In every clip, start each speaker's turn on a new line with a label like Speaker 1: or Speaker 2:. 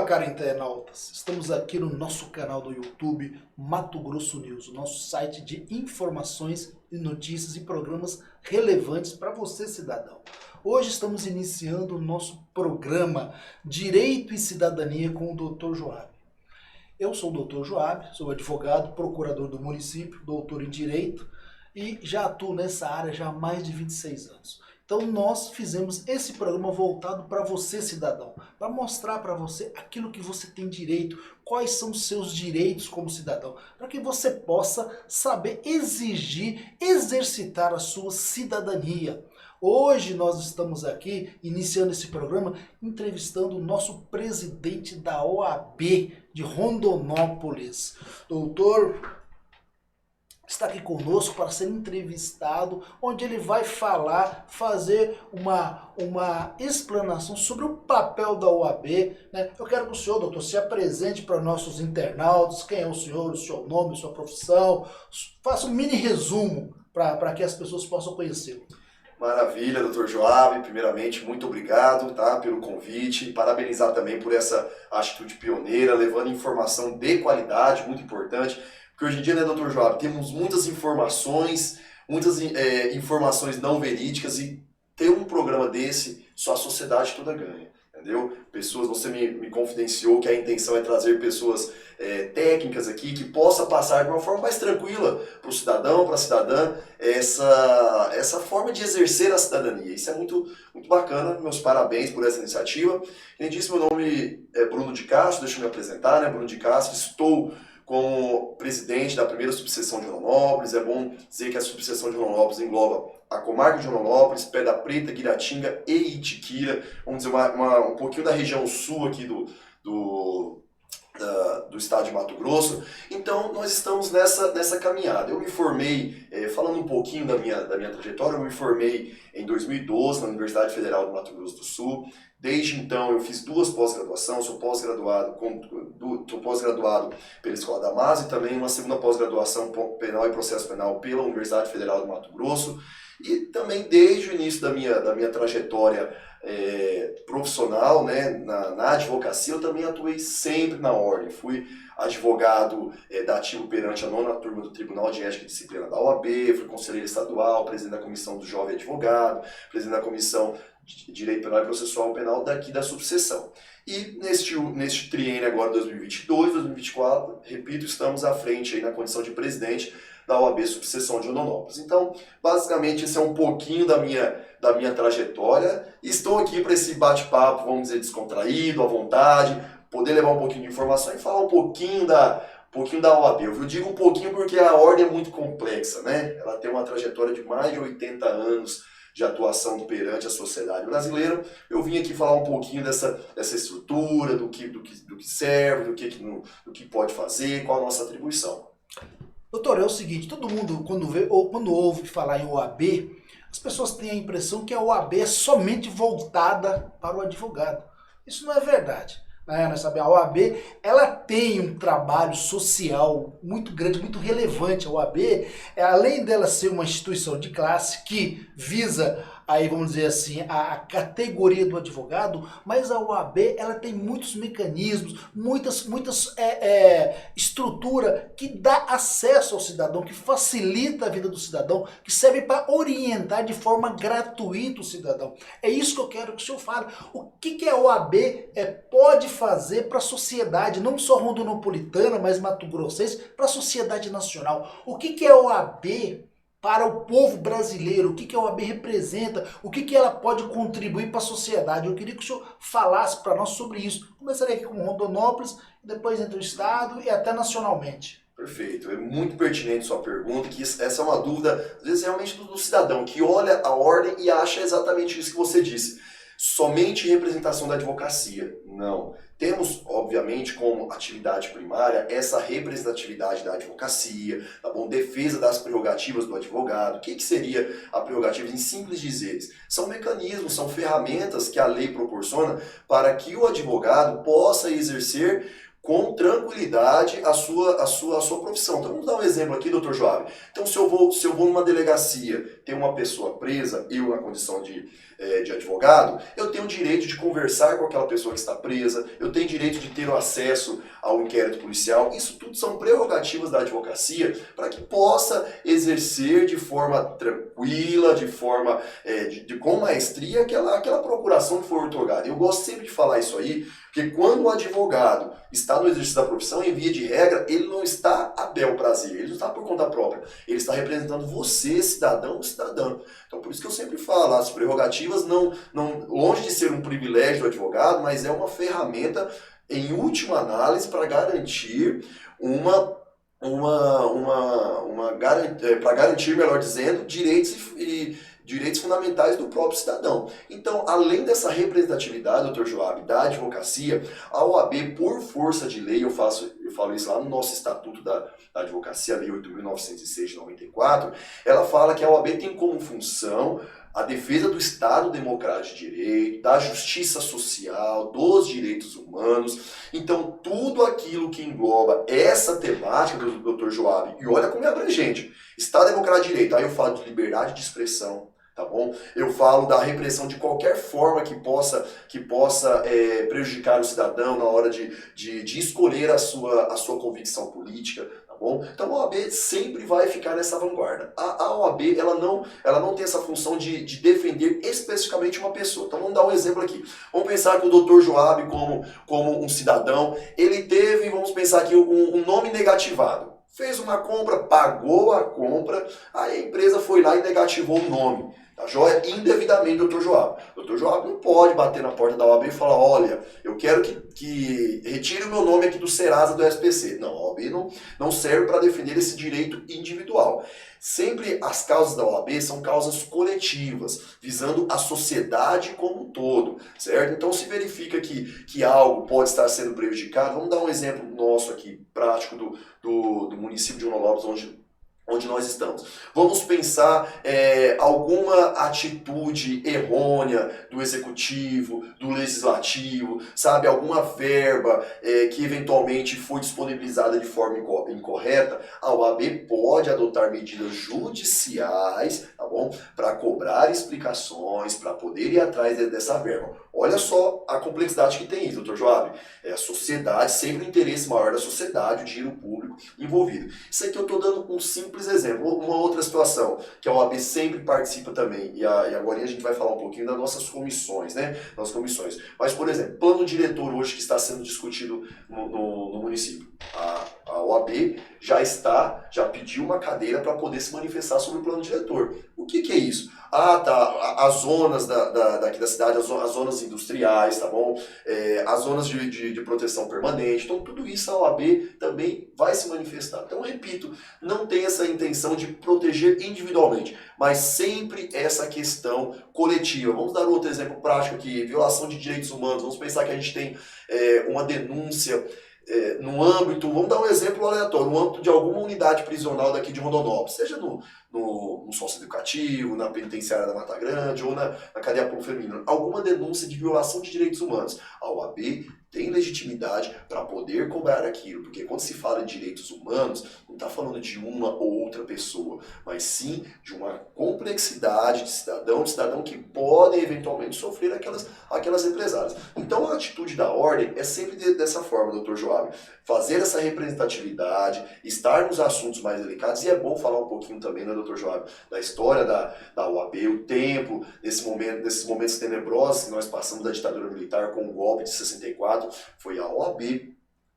Speaker 1: Olá, cara internautas! Estamos aqui no nosso canal do YouTube Mato Grosso News, o nosso site de informações e notícias e programas relevantes para você, cidadão. Hoje estamos iniciando o nosso programa Direito e Cidadania com o Dr. Joab. Eu sou o Dr. Joab, sou advogado, procurador do município, doutor em Direito e já atuo nessa área já há mais de 26 anos. Então nós fizemos esse programa voltado para você, cidadão, para mostrar para você aquilo que você tem direito, quais são os seus direitos como cidadão, para que você possa saber exigir, exercitar a sua cidadania. Hoje nós estamos aqui, iniciando esse programa, entrevistando o nosso presidente da OAB de Rondonópolis, doutor... está aqui conosco para ser entrevistado, onde ele vai fazer uma explanação sobre o papel da OAB. Né? Eu quero que o senhor, doutor, se apresente para nossos internautas, quem é o seu nome, sua profissão, faça um mini resumo para que as pessoas possam conhecê-lo.
Speaker 2: Maravilha, doutor Joab. Primeiramente, muito obrigado, pelo convite. Parabenizar também por essa atitude pioneira, levando informação de qualidade, muito importante. Porque hoje em dia, né, doutor Joab, temos muitas informações não verídicas e ter um programa desse, só a sociedade toda ganha, entendeu? Você me confidenciou que a intenção é trazer pessoas técnicas aqui que possa passar de uma forma mais tranquila para o cidadão, para a cidadã, essa forma de exercer a cidadania. Isso é muito, muito bacana, meus parabéns por essa iniciativa. Como disse, meu nome é Bruno de Castro, deixa eu me apresentar, né? Bruno de Castro, estou como presidente da primeira subseção de Rondonópolis. É bom dizer que a subseção de Rondonópolis engloba a comarca de Rondonópolis, Pedra Preta, Guiratinga e Itiquira, vamos dizer, um pouquinho da região sul aqui do estado de Mato Grosso. Então nós estamos nessa caminhada. Eu me formei, falando um pouquinho da minha trajetória, eu me formei em 2012 na Universidade Federal do Mato Grosso do Sul. Desde então eu fiz 2 pós-graduações, sou pós-graduado pela Escola da MAS e também uma segunda pós-graduação penal e processo penal pela Universidade Federal do Mato Grosso. E também desde o início da minha trajetória profissional, né, na advocacia, eu também atuei sempre na ordem. Fui advogado dativo perante a 9ª turma do Tribunal de Ética e Disciplina da OAB, fui conselheiro estadual, presidente da Comissão do Jovem Advogado, presidente da Comissão de Direito Penal e Processual Penal daqui da subseção. E neste triênio agora 2022, 2024, repito, estamos à frente aí na condição de presidente da OAB Subseção de Rondonópolis. Então, basicamente, esse é um pouquinho da minha trajetória. Estou aqui para esse bate-papo, vamos dizer, descontraído, à vontade, poder levar um pouquinho de informação e falar um pouquinho da OAB. Eu digo um pouquinho porque a ordem é muito complexa, né? Ela tem uma trajetória de mais de 80 anos de atuação perante a sociedade brasileira. Eu vim aqui falar um pouquinho dessa estrutura, do que serve, do que pode fazer, qual a nossa atribuição.
Speaker 1: Doutor, é o seguinte, todo mundo quando ouve falar em OAB, as pessoas têm a impressão que a OAB é somente voltada para o advogado. Isso não é verdade. Nós sabemos, a OAB ela tem um trabalho social muito grande, muito relevante. A OAB, além dela ser uma instituição de classe que visa, aí vamos dizer assim, a categoria do advogado, mas a OAB ela tem muitos mecanismos, muitas estrutura que dá acesso ao cidadão, que facilita a vida do cidadão, que serve para orientar de forma gratuita o cidadão. É isso que eu quero que o senhor fale. O que a OAB pode fazer para a sociedade, não só rondonopolitana, mas mato-grossense, para a sociedade nacional? O que é a OAB para o povo brasileiro? O que a OAB representa? O que ela pode contribuir para a sociedade? Eu queria que o senhor falasse para nós sobre isso. Começaria aqui com Rondonópolis, depois entre o estado e até nacionalmente.
Speaker 2: Perfeito, é muito pertinente sua pergunta, que essa é uma dúvida, às vezes realmente do cidadão, que olha a ordem e acha exatamente isso que você disse. Somente representação da advocacia. Não. Temos, obviamente, como atividade primária, essa representatividade da advocacia, defesa das prerrogativas do advogado. O que seria a prerrogativa em simples dizeres? São mecanismos, são ferramentas que a lei proporciona para que o advogado possa exercer com tranquilidade a sua profissão. Então vamos dar um exemplo aqui, doutor Joab. Então se eu vou numa delegacia, tem uma pessoa presa, eu na condição de advogado, eu tenho o direito de conversar com aquela pessoa que está presa, eu tenho direito de ter o acesso ao inquérito policial. Isso tudo são prerrogativas da advocacia para que possa exercer de forma tranquila, de forma com maestria aquela procuração que for otorgada. Eu gosto sempre de falar isso aí, porque quando o advogado está no exercício da profissão, em via de regra, ele não está a bel prazer, ele não está por conta própria, ele está representando você, cidadão ou cidadã. Então por isso que eu sempre falo, as prerrogativas não longe de ser um privilégio do advogado, mas é uma ferramenta, em última análise, para garantir para garantir, melhor dizendo, direitos fundamentais do próprio cidadão. Então, além dessa representatividade, doutor Joab, da advocacia, a OAB, por força de lei, eu falo isso lá no nosso Estatuto da Advocacia, Lei 8.906 de 94, ela fala que a OAB tem como função a defesa do Estado Democrático de Direito, da justiça social, dos direitos humanos. Então, tudo aquilo que engloba essa temática do Dr. Joab, e olha como é abrangente, Estado Democrático de Direito, aí eu falo de liberdade de expressão, tá bom? Eu falo da repressão de qualquer forma que possa prejudicar o cidadão na hora de escolher a sua convicção política. Bom, então a OAB sempre vai ficar nessa vanguarda. A OAB ela não tem essa função de defender especificamente uma pessoa. Então vamos dar um exemplo aqui. Vamos pensar que o Dr. Joab, como um cidadão, ele teve, vamos pensar aqui, um nome negativado. Fez uma compra, pagou a compra, aí a empresa foi lá e negativou o nome. Tá joia? Indevidamente, doutor Joab. Doutor Joab não pode bater na porta da OAB e falar, olha, eu quero que retire o meu nome aqui do Serasa, do SPC. Não, a OAB não serve para defender esse direito individual. Sempre as causas da OAB são causas coletivas, visando a sociedade como um todo, certo? Então se verifica que algo pode estar sendo prejudicado, vamos dar um exemplo nosso aqui, prático do município de Rondonópolis, onde nós estamos. Vamos pensar alguma atitude errônea do executivo, do legislativo, sabe? Alguma verba que eventualmente foi disponibilizada de forma incorreta. A OAB pode adotar medidas judiciais, tá bom? Para cobrar explicações, para poder ir atrás dessa verba. Olha só a complexidade que tem isso, doutor Joab. É a sociedade, sempre o interesse maior da sociedade, o dinheiro público envolvido. Isso aqui eu estou dando um simples exemplo. Uma outra situação, que a OAB sempre participa também, e agora a gente vai falar um pouquinho das nossas comissões, né? Nossas comissões. Mas, por exemplo, plano diretor hoje que está sendo discutido no município. A OAB já pediu uma cadeira para poder se manifestar sobre o plano diretor. O que é isso? As zonas daqui da cidade, as zonas industriais, tá bom? As zonas de proteção permanente. Então, tudo isso a OAB também vai se manifestar. Então, repito, não tem essa intenção de proteger individualmente, mas sempre essa questão coletiva. Vamos dar um outro exemplo prático aqui, violação de direitos humanos. Vamos pensar que a gente tem uma denúncia no âmbito, vamos dar um exemplo aleatório, no âmbito de alguma unidade prisional daqui de Rondonópolis, seja no socioeducativo, na penitenciária da Mata Grande ou na cadeia pública feminina, alguma denúncia de violação de direitos humanos. A OAB tem legitimidade para poder cobrar aquilo, porque quando se fala de direitos humanos, não está falando de uma ou outra pessoa, mas sim de uma complexidade de cidadão que podem eventualmente sofrer aquelas represálias. Então a atitude da ordem é sempre dessa forma, doutor Joab, fazer essa representatividade, estar nos assuntos mais delicados, e é bom falar um pouquinho também, né, doutor Joab, da história da OAB, o tempo, desses momentos tenebrosos que nós passamos da ditadura militar com o golpe de 64, foi a OAB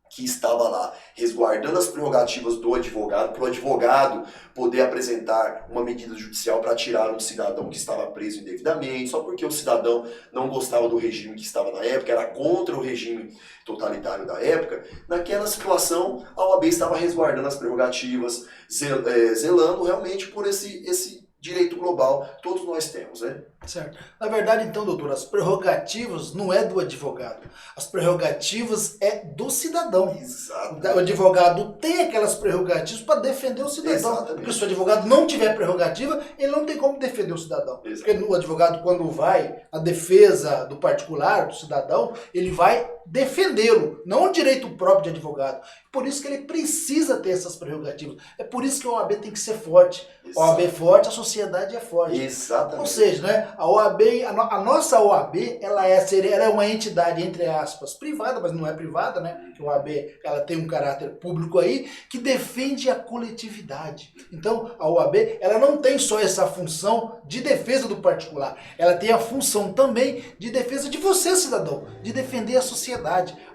Speaker 2: que estava lá resguardando as prerrogativas do advogado, para o advogado poder apresentar uma medida judicial para tirar um cidadão que estava preso indevidamente, só porque o cidadão não gostava do regime que estava na época, era contra o regime totalitário da época. Naquela situação, a OAB estava resguardando as prerrogativas, zelando realmente por esse direito global que todos nós temos, né?
Speaker 1: Certo. Na verdade, então, doutor, as prerrogativas não é do advogado. As prerrogativas é do cidadão. O
Speaker 2: Exatamente.
Speaker 1: advogado tem aquelas prerrogativas para defender o cidadão.
Speaker 2: Exatamente.
Speaker 1: Porque se o advogado não tiver prerrogativa, ele não tem como defender o cidadão.
Speaker 2: Exatamente.
Speaker 1: Porque o advogado, quando vai à defesa do particular, do cidadão, ele vai defendê-lo, não o direito próprio de advogado. Por isso que ele precisa ter essas prerrogativas. É por isso que a OAB tem que ser forte. A OAB é forte, a sociedade é forte.
Speaker 2: Exatamente.
Speaker 1: Ou seja, né, a OAB, a nossa OAB, ela é uma entidade, entre aspas, privada, mas não é privada, né? Porque a OAB, ela tem um caráter público aí, que defende a coletividade. Então, a OAB, ela não tem só essa função de defesa do particular, ela tem a função também de defesa de você, cidadão, de defender a sociedade.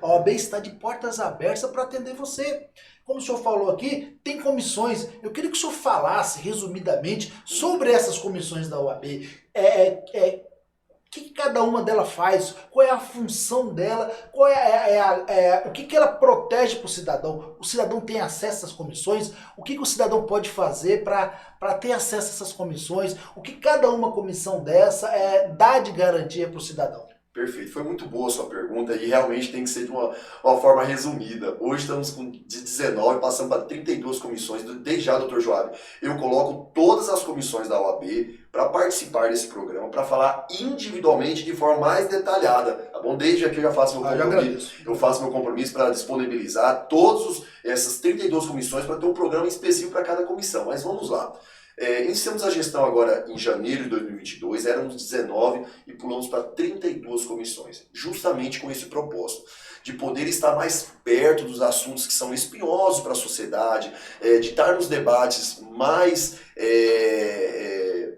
Speaker 1: A OAB está de portas abertas para atender você. Como o senhor falou aqui, tem comissões. Eu queria que o senhor falasse, resumidamente, sobre essas comissões da OAB. O que cada uma delas faz? Qual é a função dela? O que ela protege para o cidadão? O cidadão tem acesso às comissões? O que o cidadão pode fazer para ter acesso a essas comissões? O que cada uma comissão dessa dá de garantia para o cidadão?
Speaker 2: Perfeito, foi muito boa a sua pergunta e realmente tem que ser de uma forma resumida. Hoje estamos de 19, passando para 32 comissões, desde já, doutor Joab. Eu coloco todas as comissões da OAB para participar desse programa, para falar individualmente de forma mais detalhada, tá bom? Desde aqui eu já faço meu compromisso, para disponibilizar essas 32 comissões para ter um programa específico para cada comissão. Mas vamos lá. Iniciamos a gestão agora em janeiro de 2022, éramos 19 e pulamos para 32 comissões, justamente com esse propósito, de poder estar mais perto dos assuntos que são espinhosos para a sociedade, de estar nos debates mais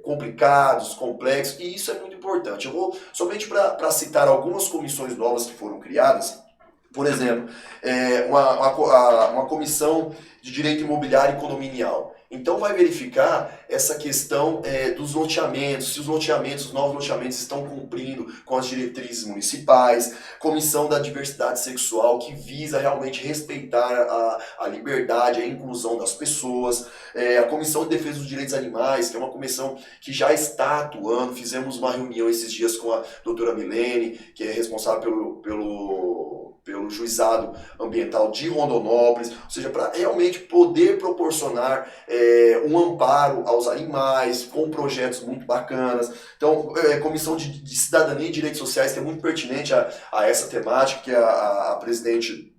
Speaker 2: complicados, complexos, e isso é muito importante. Eu vou somente para citar algumas comissões novas que foram criadas. Por exemplo, uma comissão de direito imobiliário e condominial. Então vai verificar essa questão dos loteamentos, se os novos loteamentos estão cumprindo com as diretrizes municipais, comissão da diversidade sexual, que visa realmente respeitar a liberdade, a inclusão das pessoas, a comissão de defesa dos direitos animais, que é uma comissão que já está atuando, fizemos uma reunião esses dias com a doutora Milene, que é responsável pelo juizado ambiental de Rondonópolis, ou seja, para realmente poder proporcionar um amparo aos animais, com projetos muito bacanas. Então, comissão de cidadania e direitos sociais, que é muito pertinente a essa temática, que a presidente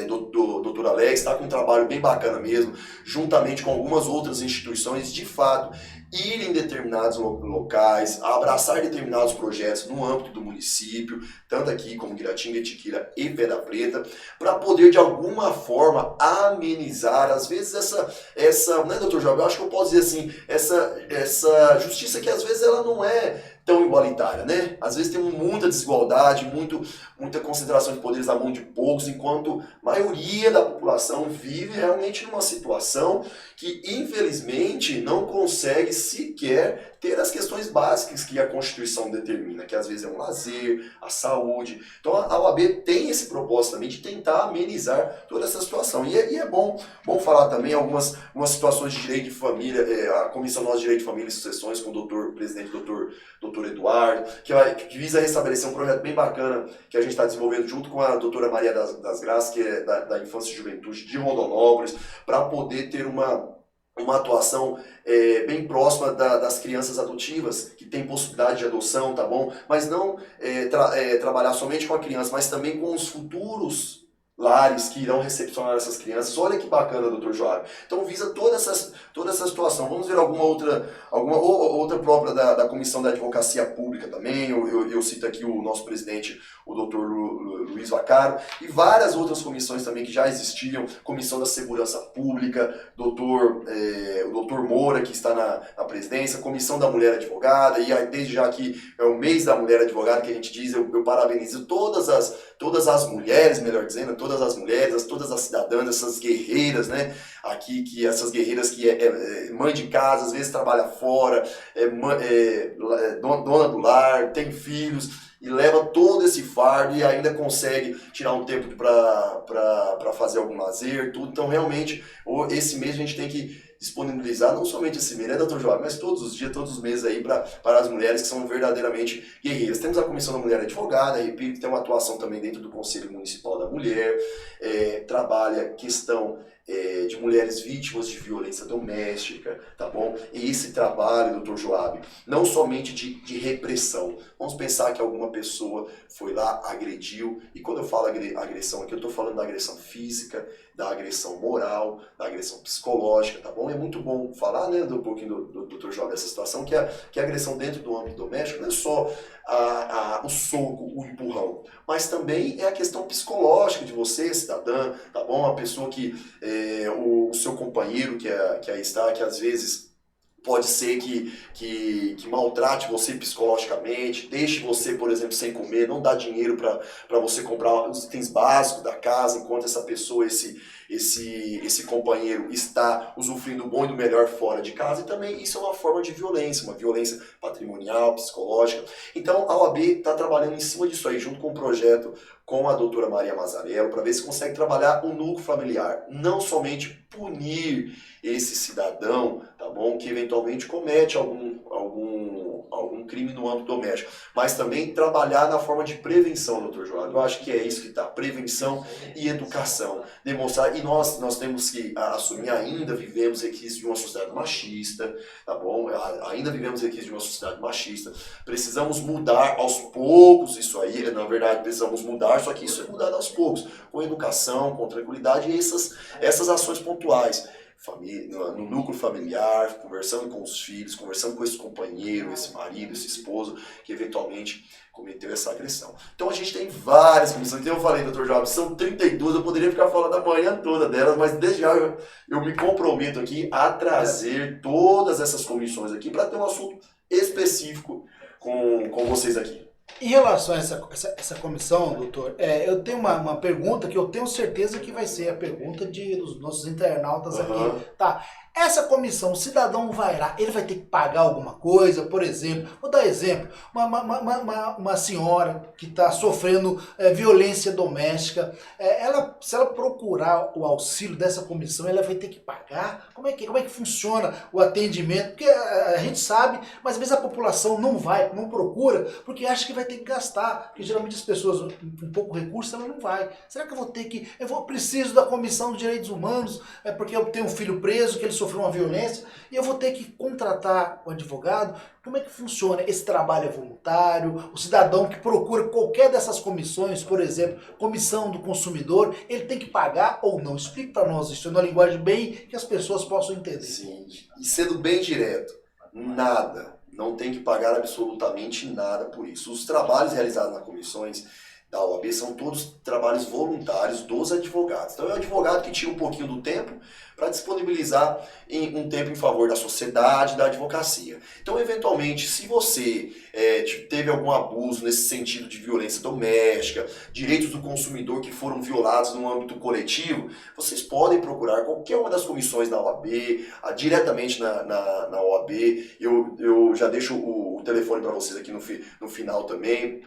Speaker 2: doutor Alex está com um trabalho bem bacana mesmo, juntamente com algumas outras instituições, de fato, ir em determinados locais, abraçar determinados projetos no âmbito do município, tanto aqui como Guiratinga, Itiquira e Pedra Preta, para poder de alguma forma amenizar, às vezes essa, né, doutor João, eu acho que eu posso dizer assim, essa justiça que às vezes ela não é tão igualitária, né? Às vezes tem muita desigualdade, muita concentração de poderes na mão de poucos, enquanto a maioria da população vive realmente numa situação que, infelizmente, não consegue sequer ter as questões básicas que a Constituição determina, que às vezes é um lazer, a saúde. Então a OAB tem esse propósito também de tentar amenizar toda essa situação. E é bom falar também algumas situações de direito de família, a Comissão Nacional de Direito de Família e Sucessões, com o presidente doutor Eduardo, que visa restabelecer um projeto bem bacana que a gente está desenvolvendo junto com a doutora Maria das Graças, que é da Infância e Juventude de Rondonópolis, para poder ter uma atuação bem próxima das crianças adotivas, que tem possibilidade de adoção, tá bom? Mas não trabalhar somente com a criança, mas também com os futuros lares que irão recepcionar essas crianças. Olha que bacana, doutor Joab. Então visa toda essa situação. Vamos ver alguma outra própria da Comissão da Advocacia Pública também. Eu cito aqui o nosso presidente, o doutor Luiz Vaccaro, e várias outras comissões também que já existiam. Comissão da Segurança Pública, o doutor Moura, que está na presidência, Comissão da Mulher Advogada, e aí, desde já que é o mês da Mulher Advogada, que a gente diz, eu parabenizo todas as mulheres, melhor dizendo, todas as mulheres, todas as cidadãs, essas guerreiras, né? Aqui, que essas guerreiras que é mãe de casa, às vezes trabalha fora, dona do lar, tem filhos, e leva todo esse fardo e ainda consegue tirar um tempo para fazer algum lazer, tudo. Então, realmente, esse mês a gente tem que disponibilizar não somente esse mês, né, doutor João, mas todos os dias, todos os meses aí para as mulheres que são verdadeiramente guerreiras. Temos a Comissão da Mulher Advogada, repito, que tem uma atuação também dentro do Conselho Municipal da Mulher, trabalha questão de mulheres vítimas de violência doméstica, tá bom? E esse trabalho, doutor Joab, não somente de repressão. Vamos pensar que alguma pessoa foi lá, agrediu, e quando eu falo agressão aqui, eu estou falando da agressão física, da agressão moral, da agressão psicológica, tá bom? É muito bom falar, né, um pouquinho do doutor Joab dessa situação, que a agressão dentro do âmbito doméstico não é só o soco, o empurrão, mas também é a questão psicológica de você, cidadã, tá bom? A pessoa que, o seu companheiro que aí está, que às vezes pode ser que maltrate você psicologicamente, deixe você, por exemplo, sem comer, não dá dinheiro para você comprar os itens básicos da casa, enquanto essa pessoa, esse companheiro está usufruindo do bom e do melhor fora de casa. E também isso é uma forma de violência, uma violência patrimonial, psicológica. Então a OAB está trabalhando em cima disso aí, junto com um projeto com a doutora Maria Mazzarello, para ver se consegue trabalhar o núcleo familiar, não somente punir esse cidadão, tá bom, que eventualmente comete algum crime no âmbito doméstico, mas também trabalhar na forma de prevenção, doutor João. Eu acho que é isso que está, prevenção e educação. Demonstrar, e nós temos que assumir, ainda vivemos requisitos de uma sociedade machista, tá bom? Ainda vivemos requisitos de uma sociedade machista. Precisamos mudar aos poucos isso aí, na verdade precisamos mudar, só que isso é mudado aos poucos, com educação, com tranquilidade e essas ações pontuais. No núcleo familiar, conversando com os filhos, conversando com esse companheiro, esse marido, esse esposo, que eventualmente cometeu essa agressão. Então a gente tem várias comissões. Então eu falei, doutor Jobs, são 32, eu poderia ficar falando a manhã toda delas, mas desde já eu me comprometo aqui a trazer todas essas comissões aqui para ter um assunto específico com vocês aqui.
Speaker 1: Em relação a essa comissão, doutor, eu tenho uma pergunta que eu tenho certeza que vai ser a pergunta dos nossos internautas aqui. Tá. Essa comissão, o cidadão vai lá, ele vai ter que pagar alguma coisa, por exemplo, vou dar exemplo, uma senhora que está sofrendo violência doméstica, se ela procurar o auxílio dessa comissão, ela vai ter que pagar? Como é que funciona o atendimento? Porque a gente sabe, mas às vezes a população não procura, porque acha que vai ter que gastar, porque geralmente as pessoas com pouco recurso, ela não vai. Será que eu preciso da Comissão de Direitos Humanos, porque eu tenho um filho preso, que ele sofreu uma violência, e eu vou ter que contratar o advogado? Como é que funciona? Esse trabalho é voluntário? O cidadão que procura qualquer dessas comissões, por exemplo, comissão do consumidor, ele tem que pagar ou não? Explique para nós isso, numa linguagem bem que as pessoas possam entender.
Speaker 2: Sim, e sendo bem direto, nada, não tem que pagar absolutamente nada por isso. Os trabalhos realizados nas comissões da OAB são todos trabalhos voluntários dos advogados. Então é o advogado que tira um pouquinho do tempo para disponibilizar um tempo em favor da sociedade, da advocacia. Então, eventualmente, se você teve algum abuso nesse sentido de violência doméstica, direitos do consumidor que foram violados no âmbito coletivo, vocês podem procurar qualquer uma das comissões da OAB, diretamente na OAB. Eu já deixo o telefone para vocês aqui no final também.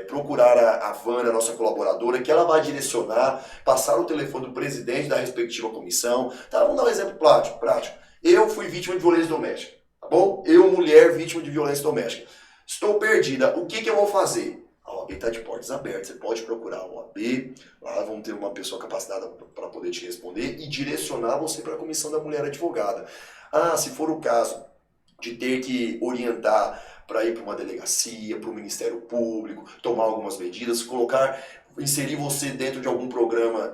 Speaker 2: Procurar a Vânia, nossa colaboradora, que ela vai direcionar, passar o telefone do presidente da respectiva comissão. Tá? Vamos dar um exemplo prático. Eu fui vítima de violência doméstica, tá bom? Eu, mulher, vítima de violência doméstica. Estou perdida, o que eu vou fazer? A OAB está de portas abertas, você pode procurar a OAB, lá vamos ter uma pessoa capacitada para poder te responder e direcionar você para a Comissão da Mulher Advogada. Se for o caso de ter que orientar para ir para uma delegacia, para o Ministério Público, tomar algumas medidas, inserir você dentro de algum programa,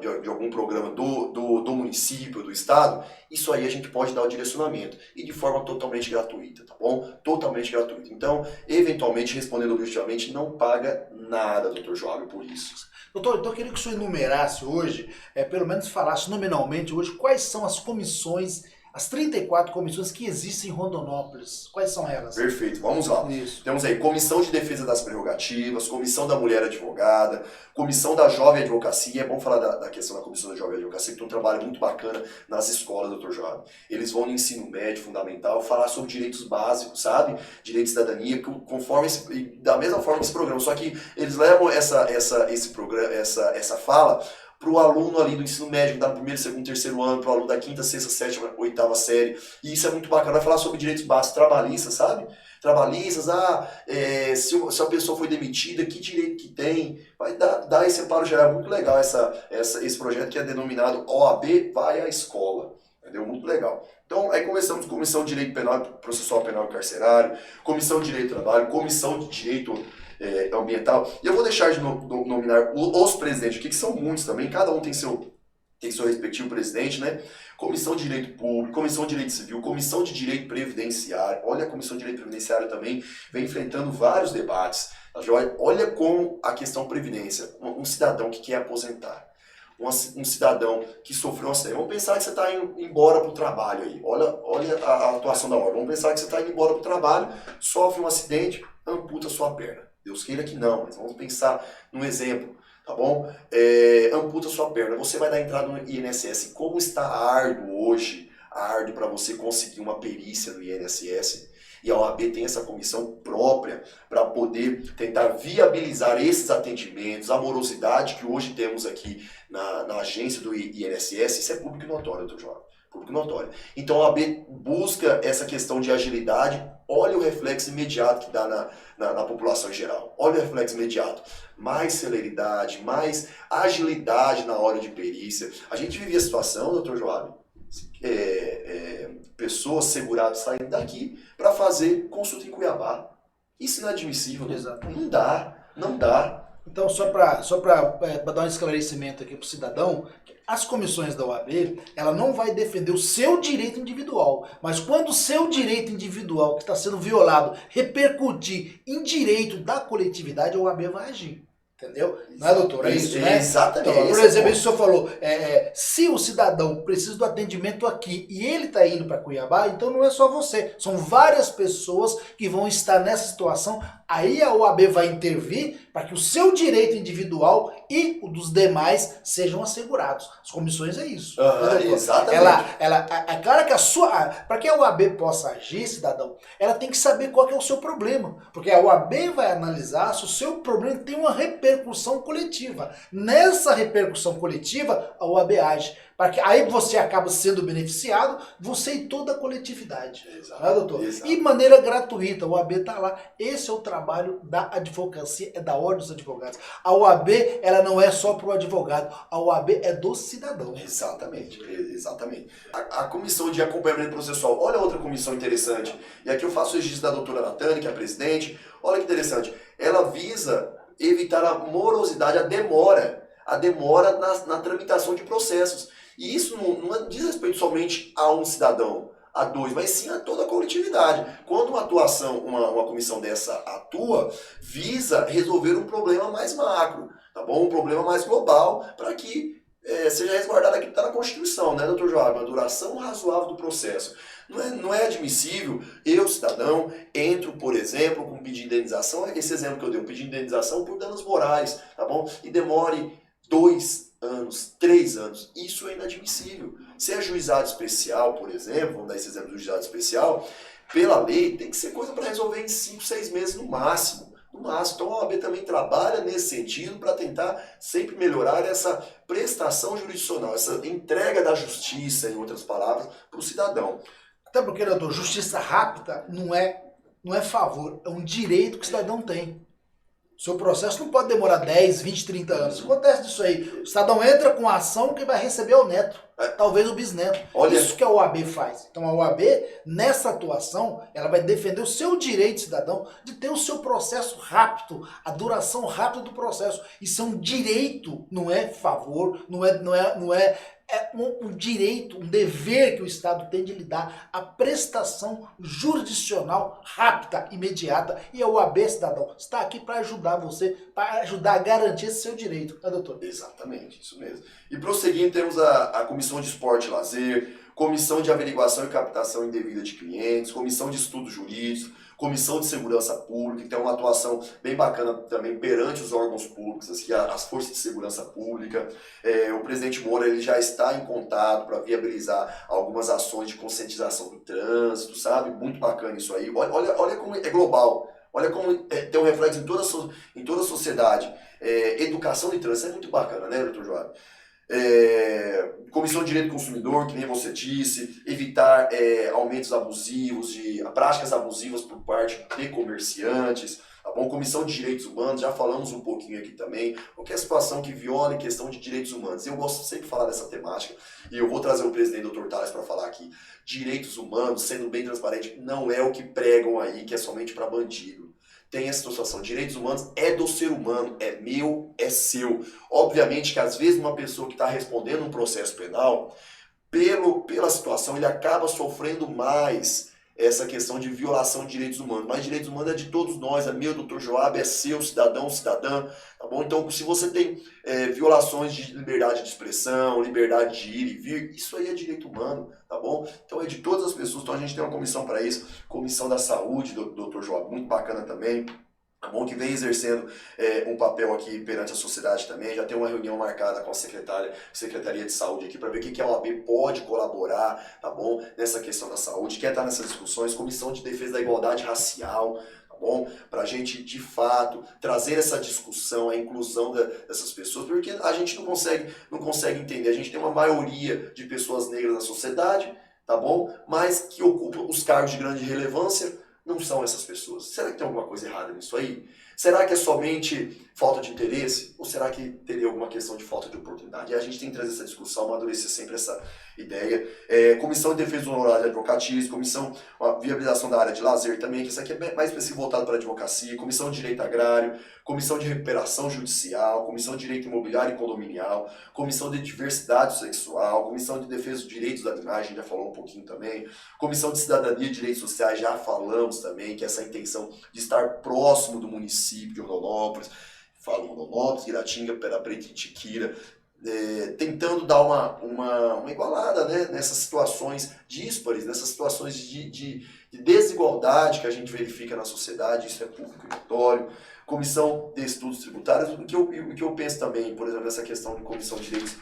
Speaker 2: do município, do estado, isso aí a gente pode dar o direcionamento e de forma totalmente gratuita, tá bom? Totalmente gratuita. Então, eventualmente, respondendo objetivamente, não paga nada, doutor Joab, por isso.
Speaker 1: Doutor, então eu queria que o senhor enumerasse hoje, pelo menos falasse nominalmente hoje, quais são as comissões, as 34 comissões que existem em Rondonópolis. Quais são elas?
Speaker 2: Perfeito, vamos lá.
Speaker 1: Isso.
Speaker 2: Temos aí Comissão de Defesa das Prerrogativas, Comissão da Mulher Advogada, Comissão da Jovem Advocacia. É bom falar da questão da Comissão da Jovem Advocacia, que tem um trabalho muito bacana nas escolas, doutor Joab. Eles vão no ensino médio, fundamental, falar sobre direitos básicos, sabe? Direito de cidadania, da mesma forma que esse programa, só que eles levam esse programa, essa fala para o aluno ali do ensino médio, que está no primeiro, segundo, terceiro ano, para o aluno da quinta, sexta, sétima, oitava série. E isso é muito bacana. Vai falar sobre direitos básicos trabalhistas, sabe? Trabalhistas, se a pessoa foi demitida, que direito que tem. Vai dar esse amparo geral. É muito legal esse projeto que é denominado OAB vai à escola. Entendeu? Muito legal. Então, aí começamos com Comissão de Direito Penal, Processual Penal e Carcerário, Comissão de Direito do Trabalho, Comissão de Direito Ambiental. E eu vou deixar de nominar os presidentes aqui, que são muitos também, cada um tem seu respectivo presidente, né? Comissão de Direito Público, Comissão de Direito Civil, Comissão de Direito Previdenciário. Olha, a Comissão de Direito Previdenciário também vem enfrentando vários debates. Olha como a questão previdência, um cidadão que quer aposentar, um cidadão que sofreu um acidente. Vamos pensar que você está indo embora para o trabalho aí. Olha a atuação da ordem. Vamos pensar que você está indo embora para o trabalho, sofre um acidente, amputa sua perna. Deus queira que não, mas vamos pensar num exemplo, tá bom? Amputa sua perna. Você vai dar entrada no INSS. Como está árduo hoje, para você conseguir uma perícia no INSS? E a OAB tem essa comissão própria para poder tentar viabilizar esses atendimentos, a morosidade que hoje temos aqui na agência do INSS, isso é público e notório, doutor João. Público e notório. Então a OAB busca essa questão de agilidade, olha o reflexo imediato que dá na população em geral. Olha o reflexo imediato. Mais celeridade, mais agilidade na hora de perícia. A gente vive a situação, doutor João, pessoas seguradas saindo daqui para fazer consulta em Cuiabá. Isso é inadmissível. Não dá.
Speaker 1: Então, só para dar um esclarecimento aqui para o cidadão, as comissões da OAB, ela não vai defender o seu direito individual, mas quando o seu direito individual que está sendo violado repercutir em direito da coletividade, a OAB vai agir. Entendeu? Não é, doutor? É isso, né?
Speaker 2: Exatamente.
Speaker 1: Então, por exemplo, isso que o senhor falou, se o cidadão precisa do atendimento aqui e ele está indo para Cuiabá, então não é só você, são várias pessoas que vão estar nessa situação. Aí a OAB vai intervir para que o seu direito individual e o dos demais sejam assegurados. As comissões é isso.
Speaker 2: Exatamente.
Speaker 1: É claro que para que a OAB possa agir, cidadão, ela tem que saber qual que é o seu problema. Porque a OAB vai analisar se o seu problema tem uma repercussão coletiva. Nessa repercussão coletiva, a OAB age. Aí você acaba sendo beneficiado, você e toda a coletividade.
Speaker 2: Exato,
Speaker 1: não é, doutor?
Speaker 2: Exato.
Speaker 1: E de maneira gratuita, a OAB está lá. Esse é o trabalho da advocacia, é da Ordem dos Advogados. A OAB, ela não é só para o advogado, a OAB é do cidadão.
Speaker 2: Exatamente. A comissão de acompanhamento processual, olha outra comissão interessante. E aqui eu faço o registro da doutora Natane, que é a presidente. Olha que interessante. Ela visa evitar a morosidade, a demora na tramitação de processos. E isso não diz respeito somente a um cidadão, a dois, mas sim a toda a coletividade. Quando uma comissão dessa atua, visa resolver um problema mais macro, tá bom? Um problema mais global, para que seja resguardado aquilo que está na Constituição, né, doutor João? A duração razoável do processo. Não é admissível eu, cidadão, entro, por exemplo, com um pedido de indenização, esse exemplo que eu dei, um pedido de indenização por danos morais, tá bom? E demore 2 anos, 3 anos. Isso é inadmissível. Se é juizado especial, por exemplo, vamos dar esse exemplo do juizado especial, pela lei tem que ser coisa para resolver em 5, 6 meses no máximo. Então a OAB também trabalha nesse sentido para tentar sempre melhorar essa prestação jurisdicional, essa entrega da justiça, em outras palavras, para o cidadão.
Speaker 1: Até porque, doutor, justiça rápida não é favor, é um direito que o cidadão tem. O seu processo não pode demorar 10, 20, 30 anos. Acontece disso aí. O cidadão entra com a ação que vai receber o neto, talvez o bisneto. Isso que a OAB faz. Então a OAB, nessa atuação, ela vai defender o seu direito, cidadão, de ter o seu processo rápido, a duração rápida do processo. Isso é um direito, não é favor, não é um direito, um dever que o Estado tem de lhe dar a prestação jurisdicional rápida, imediata. E a OAB, cidadão, está aqui para ajudar você, para ajudar a garantir esse seu direito, né, doutor?
Speaker 2: Exatamente, isso mesmo. E prosseguindo, temos a Comissão de Esporte e Lazer, Comissão de Averiguação e Captação Indevida de Clientes, Comissão de Estudos Jurídicos, Comissão de Segurança Pública, que tem uma atuação bem bacana também perante os órgãos públicos, assim, as forças de segurança pública. O presidente Moura ele já está em contato para viabilizar algumas ações de conscientização do trânsito, sabe? Muito bacana isso aí. Olha como é global, olha como tem um reflexo em toda a sociedade. Educação de trânsito é muito bacana, né, doutor João? Comissão de Direito do Consumidor, que nem você disse, evitar aumentos abusivos, práticas abusivas por parte de comerciantes, tá bom? Comissão de Direitos Humanos, já falamos um pouquinho aqui também, qualquer situação que viole questão de direitos humanos. Eu gosto sempre de falar dessa temática, e eu vou trazer o presidente Dr. Tales para falar aqui. Direitos humanos, sendo bem transparente, não é o que pregam aí, que é somente para bandido. Tem essa situação, direitos humanos é do ser humano, é meu, é seu. Obviamente que às vezes uma pessoa que está respondendo um processo penal, pela situação, ele acaba sofrendo mais essa questão de violação de direitos humanos. Mas direitos humanos é de todos nós, é meu, doutor Joab, é seu, cidadão, cidadã, tá bom? Então, se você tem violações de liberdade de expressão, liberdade de ir e vir, isso aí é direito humano, tá bom? Então é de todas as pessoas, então a gente tem uma comissão para isso, comissão da saúde, doutor Joab, muito bacana também. Tá bom? Que vem exercendo um papel aqui perante a sociedade também. Já tem uma reunião marcada com a Secretaria de Saúde aqui para ver o que a OAB pode colaborar, tá bom? Nessa questão da saúde. Quer estar nessas discussões, Comissão de Defesa da Igualdade Racial, tá bom? Para a gente, de fato, trazer essa discussão, a inclusão dessas pessoas, porque a gente não consegue entender. A gente tem uma maioria de pessoas negras na sociedade, tá bom? Mas que ocupam os cargos de grande relevância. Não são essas pessoas. Será que tem alguma coisa errada nisso aí? Será que é somente falta de interesse? Ou será que teria alguma questão de falta de oportunidade? E a gente tem que trazer essa discussão, amadurecer sempre essa ideia. Comissão de Defesa do Honorário de Advocatício, Comissão de Viabilização da Área de Lazer também, que isso aqui é mais específico voltado para a advocacia, Comissão de Direito Agrário, Comissão de Recuperação Judicial, Comissão de Direito Imobiliário e Condominial, Comissão de Diversidade Sexual, Comissão de Defesa dos Direitos da Animais, a gente já falou um pouquinho também, Comissão de Cidadania e Direitos Sociais, já falamos também, que é essa intenção de estar próximo do município de Rondonópolis, falo Rondonópolis, Guiratinga, Pedra Preta e Tiquira, tentando dar uma igualada, né, nessas situações díspares, nessas situações de desigualdade que a gente verifica na sociedade, isso é público e notório. Comissão de Estudos Tributários, o que eu penso também, por exemplo, nessa questão de Comissão de Direitos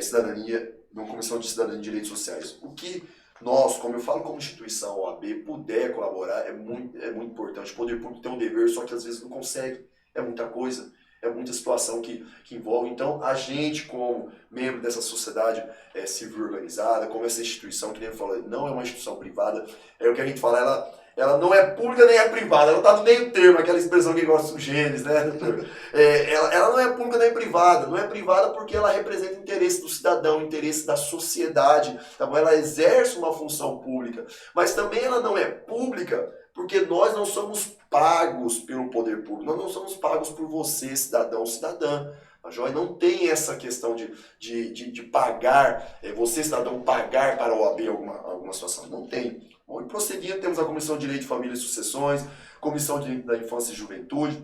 Speaker 2: Cidadania, não Comissão de Cidadania e Direitos Sociais. O que nós, como eu falo como instituição OAB, puder colaborar é muito importante. O poder público tem um dever, só que às vezes não consegue. É muita coisa, é muita situação que envolve. Então, a gente, como membro dessa sociedade civil organizada, como essa instituição, que nem eu falei, não é uma instituição privada, é o que a gente fala, ela não é pública nem é privada, ela está no meio termo, aquela expressão que gosta do Gênesis, né, doutor? Ela não é pública nem privada, não é privada porque ela representa o interesse do cidadão, o interesse da sociedade, tá bom? Ela exerce uma função pública, mas também ela não é pública porque nós não somos pagos pelo poder público, nós não somos pagos por você, cidadão, cidadã. A joia não tem essa questão de pagar, você, cidadão, pagar para a OAB alguma situação. Não tem. Bom, e prosseguindo, temos a Comissão de Direito de Família e Sucessões, Comissão de Direito da Infância e Juventude,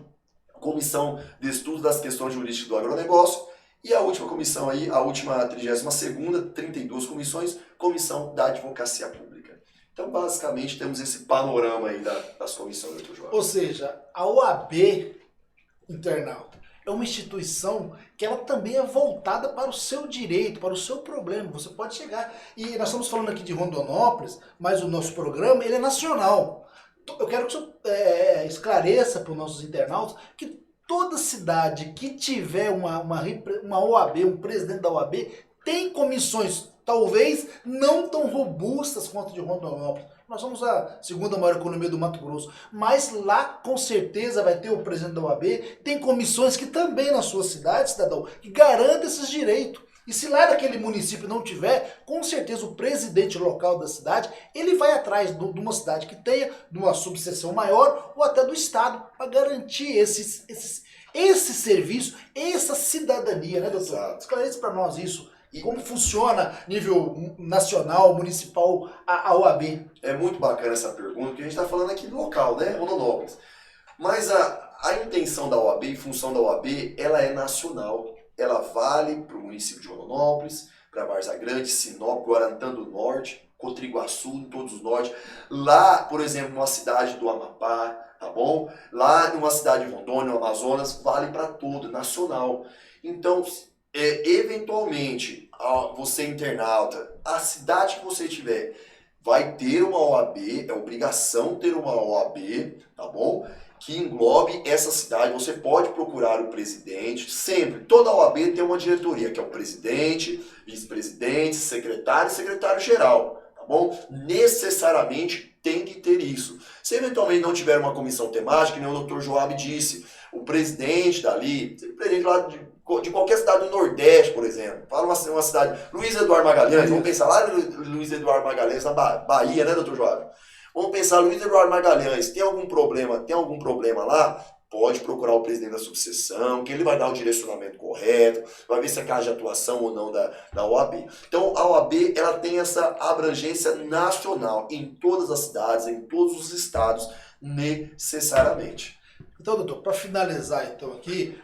Speaker 2: Comissão de Estudos das Questões Jurídicas do Agronegócio, e a última comissão aí, a última 32ª, 32 comissões, Comissão da Advocacia Pública. Então, basicamente, temos esse panorama aí das comissões, doutor João.
Speaker 1: Ou seja, a OAB, internauta, é uma instituição que ela também é voltada para o seu direito, para o seu problema. Você pode chegar, e nós estamos falando aqui de Rondonópolis, mas o nosso programa ele é nacional. Eu quero que o senhor esclareça para os nossos internautas que toda cidade que tiver uma OAB, um presidente da OAB, tem comissões, talvez não tão robustas quanto a de Rondonópolis. Nós somos a segunda maior economia do Mato Grosso, mas lá com certeza vai ter o presidente da OAB, tem comissões que também na sua cidade, cidadão, que garantem esses direitos. E se lá naquele município não tiver, com certeza o presidente local da cidade, ele vai atrás de uma cidade que tenha, de uma subseção maior, ou até do estado, para garantir esse serviço, essa cidadania, né, doutor?
Speaker 2: Exato.
Speaker 1: Esclareça para nós isso. E como funciona nível nacional, municipal, a OAB?
Speaker 2: É muito bacana essa pergunta, porque a gente está falando aqui do local, né, Rondonópolis. Mas a intenção da OAB e função da OAB, ela é nacional. Ela vale para o município de Rondonópolis, para Várzea Grande, Sinop, Guarantã do Norte, Cotriguaçu, em todos os norte. Lá, por exemplo, numa cidade do Amapá, tá bom? Lá numa cidade de Rondônia, no Amazonas, vale para todo, nacional. Então, eventualmente, você internauta, a cidade que você tiver vai ter uma OAB, é obrigação ter uma OAB, tá bom? que englobe essa cidade. Você pode procurar o presidente, sempre. Toda a OAB tem uma diretoria, que é o presidente, vice-presidente, secretário e secretário-geral, tá bom? Necessariamente tem que ter isso. Se eventualmente não tiver uma comissão temática, que nem o Dr. Joab disse, o presidente dali, o presidente lá de qualquer cidade do Nordeste, por exemplo, fala uma cidade, Luiz Eduardo Magalhães, vamos pensar lá no Luiz Eduardo Magalhães, na Bahia, né, Dr. Joab? Vamos pensar, Luiz Eduardo Magalhães, tem algum problema lá? Pode procurar o presidente da subseção, que ele vai dar o direcionamento correto, vai ver se é caso de atuação ou não da OAB. Então, a OAB ela tem essa abrangência nacional em todas as cidades, em todos os estados, necessariamente.
Speaker 1: Então, doutor, para finalizar então aqui,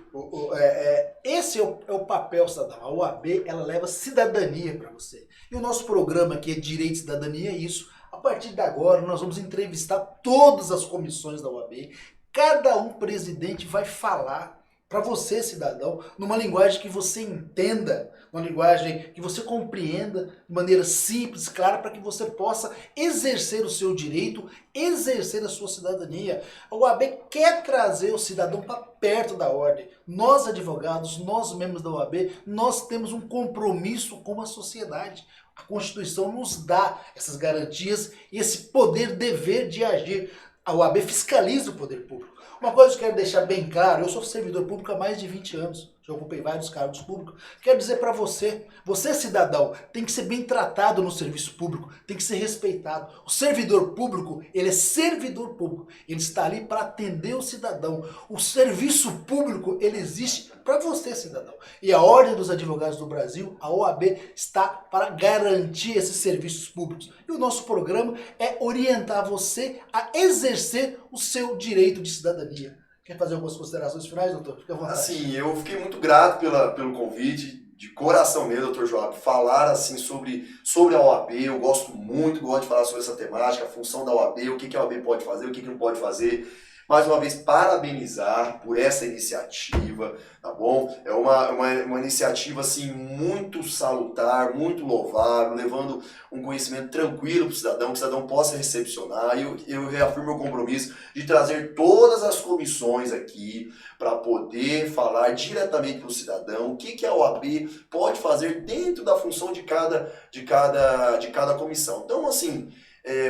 Speaker 1: esse é o papel cidadão. A OAB ela leva cidadania para você. E o nosso programa aqui é Direito e Cidadania, é isso. A partir de agora, nós vamos entrevistar todas as comissões da OAB. Cada um presidente vai falar para você, cidadão, numa linguagem que você entenda, uma linguagem que você compreenda de maneira simples, clara, para que você possa exercer o seu direito, exercer a sua cidadania. A OAB quer trazer o cidadão para perto da ordem. Nós, advogados, nós, membros da OAB, nós temos um compromisso com a sociedade. A Constituição nos dá essas garantias e esse poder, dever de agir. A OAB fiscaliza o poder público. Uma coisa que eu quero deixar bem claro, eu sou servidor público há mais de 20 anos, já ocupei vários cargos públicos. Quero dizer para você, você cidadão, tem que ser bem tratado no serviço público, tem que ser respeitado. O servidor público, ele é servidor público, ele está ali para atender o cidadão. O serviço público, ele existe para você, cidadão. E a Ordem dos Advogados do Brasil, a OAB, está para garantir esses serviços públicos. E o nosso programa é orientar você a exercer o seu direito de cidadania. Quer fazer algumas considerações finais, doutor? Fica à vontade.
Speaker 2: Assim, eu fiquei muito grato pelo convite, de coração mesmo, doutor Joab, falar assim sobre a OAB. Eu gosto de falar sobre essa temática, a função da OAB, o que a OAB pode fazer, o que não pode fazer. Mais uma vez, parabenizar por essa iniciativa, tá bom? É uma iniciativa, assim, muito salutar, muito louvável, levando um conhecimento tranquilo para o cidadão, que o cidadão possa recepcionar. E eu reafirmo meu compromisso de trazer todas as comissões aqui para poder falar diretamente para o cidadão o que a OAB pode fazer dentro da função de cada comissão. Então, assim...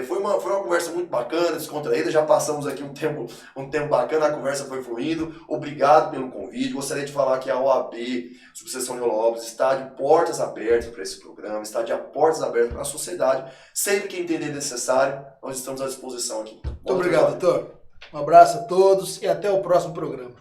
Speaker 2: Foi uma conversa muito bacana, descontraída, já passamos aqui um tempo bacana, a conversa foi fluindo. Obrigado pelo convite. Gostaria de falar que a OAB, Subseção Nilópolis, está de portas abertas para esse programa, está de portas abertas para a sociedade. Sempre que entender necessário, nós estamos à disposição aqui.
Speaker 1: Muito obrigado, doutor. Um abraço a todos e até o próximo programa.